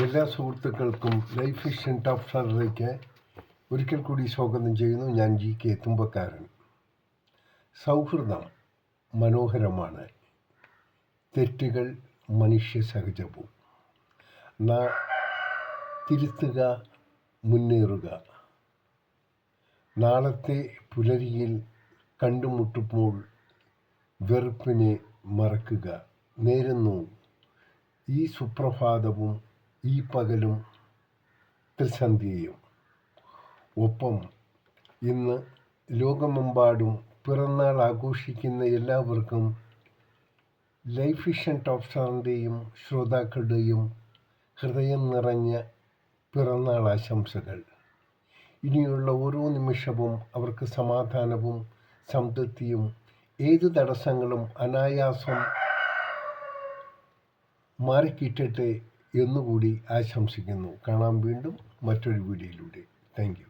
എല്ലാ സുഹൃത്തുക്കൾക്കും life vision top സ്റ്റാറിലേക്ക് ഒരിക്കൽ കൂടി സ്വാഗതം ചെയ്യുന്നു. ഞാൻ GK തുമ്പക്കാരൻ. സൗഹൃദം മനോഹരമാണ്, തെറ്റുകൾ മനുഷ്യ സഹജവും. തിരുത്തുക, മുന്നേറുക. നാളത്തെ പുലരിയിൽ കണ്ടുമുട്ടുമ്പോൾ വെറുപ്പിനെ മറക്കുക. നേരുന്നു ഈ സുപ്രഭാതവും ഈ പകലും ത്രിസന്ധ്യയും. ഒപ്പം ഇന്ന് ലോകമെമ്പാടും പിറന്നാൾ ആഘോഷിക്കുന്ന എല്ലാവർക്കും ലൈഫ് വിഷൻ ടോപ്പ് സ്റ്റാറിൻ്റെയും ശ്രോതാക്കളുടെയും ഹൃദയം നിറഞ്ഞ പിറന്നാൾ ആശംസകൾ. ഇനിയുള്ള ഓരോ നിമിഷവും അവർക്ക് സമാധാനവും സംതൃപ്തിയും ഏത് തടസ്സങ്ങളും അനായാസം മാറിക്കിട്ടട്ടെ എന്നുകൂടി ആശംസിക്കുന്നു. കാണാം വീണ്ടും മറ്റൊരു വീഡിയോയിലൂടെ. Thank you.